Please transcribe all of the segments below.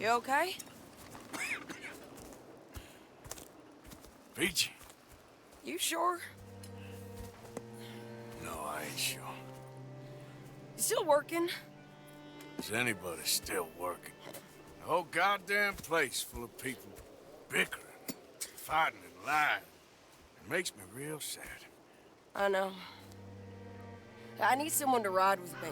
You okay? Peachy? You sure? No, I ain't sure. You still working? Is anybody still working? The whole goddamn place full of people bickering, fighting and lying. It makes me real sad. I know. I need someone to ride with me.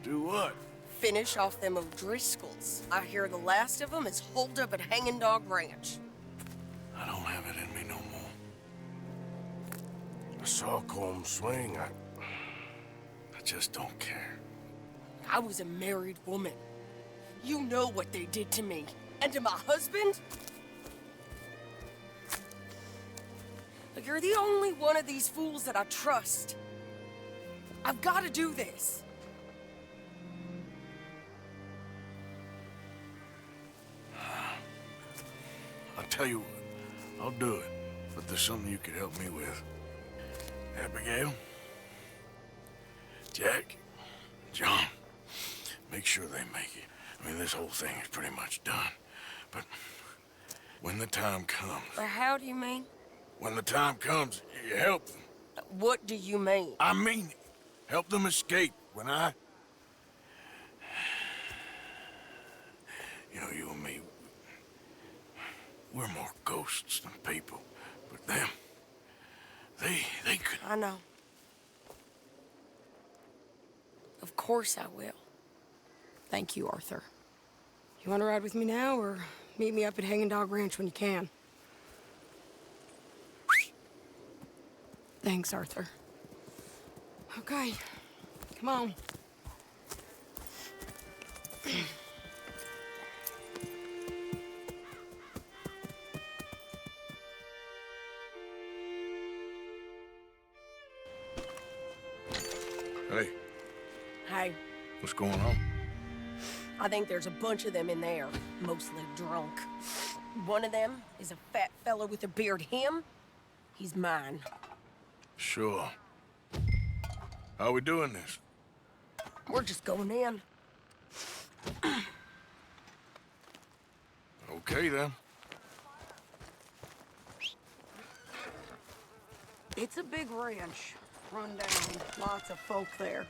Do what? Finish off them O'Driscolls. I hear the last of them is holed up at Hanging Dog Ranch. I don't have it in me no more. I saw Colm swing. I just don't care. I was a married woman. You know what they did to me. And to my husband? Look, you're the only one of these fools that I trust. I've got to do this. I'll tell you what, I'll do it. But there's something you could help me with. Abigail? Jack? John? Make sure they make it. I mean, this whole thing is pretty much done. But when the time comes... How do you mean? When the time comes, you help them. What do you mean? I mean it. Help them escape. When I... You know, you and me, we're more ghosts than people. But them, they could... I know. Of course I will. Thank you, Arthur. You want to ride with me now, or meet me up at Hanging Dog Ranch when you can? Thanks, Arthur. Okay, come on. Hey, Hey, what's going on? I think there's a bunch of them in there, mostly drunk. One of them is a fat fella with a beard. Him, he's mine. Sure. How we doing this? We're just going in. Okay, then. It's a big ranch, run down, lots of folk there,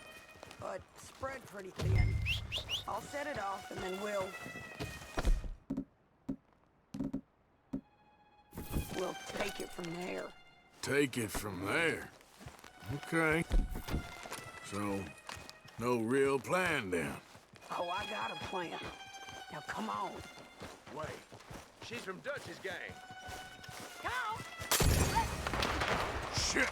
but spread pretty thin. I'll set it off and then we'll take it from there. Take it from there. Okay. So, no real plan then? Oh, I got a plan. Now come on. Wait, she's from Dutch's gang. Come Shit!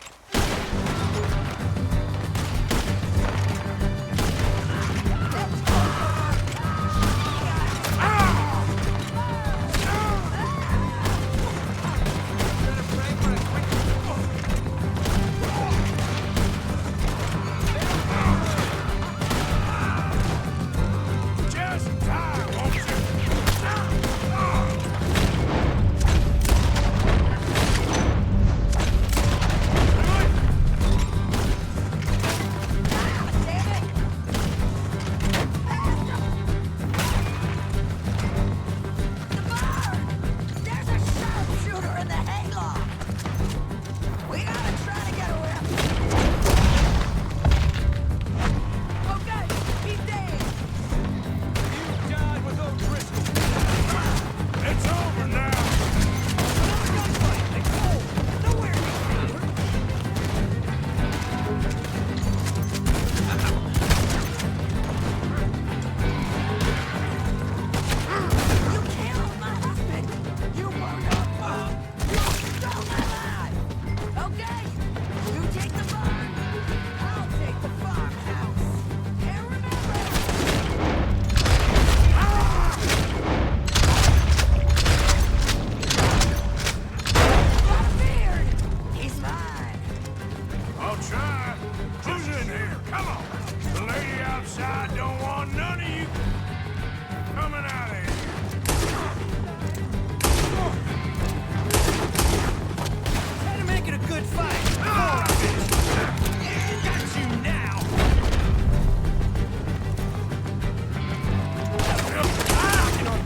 There's a sharpshooter in the hayloft! We gotta try to get around. Okay, keep dead. You died with O'Driscoll. It's over now! Another gunfight. They cold. Nowhere to be. You killed my husband! You burned up! You stole my life! Okay, you take the barn, I'll take the farmhouse. And remember... Got a beard! He's mine! I'll try. Who's in here? Come on. The lady outside don't want none of you coming out of here. Try to make it a good fight. Got you now. Knocking on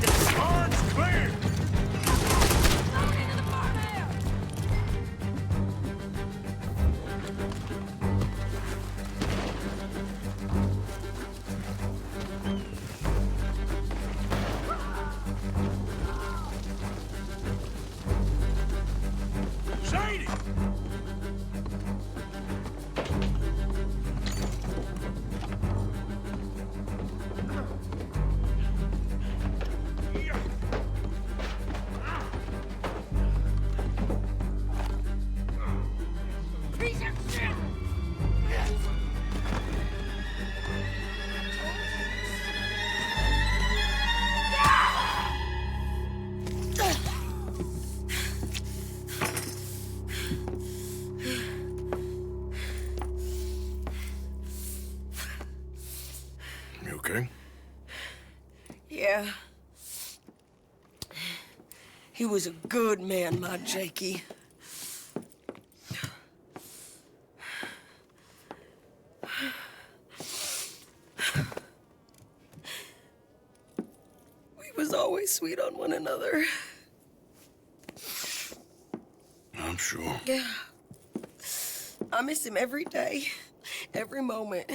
You okay? Yeah. He was a good man, my Jakey. We was always sweet on one another. I'm sure. Yeah. I miss him every day, every moment.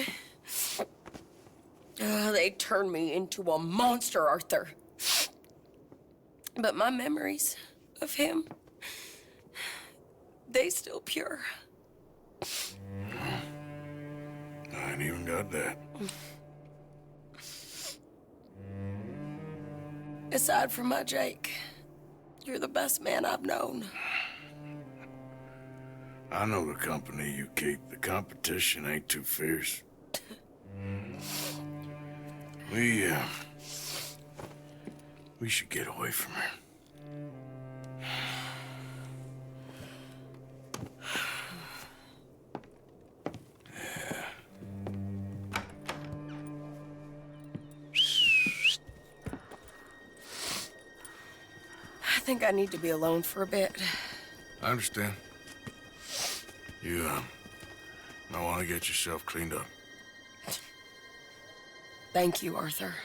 They turned me into a monster, Arthur. But my memories of him, they still pure. I ain't even got that. Aside from my Jake, you're the best man I've known. I know the company you keep. The competition ain't too fierce. We should get away from her. I think I need to be alone for a bit. I understand. You, might want to get yourself cleaned up. Thank you, Arthur.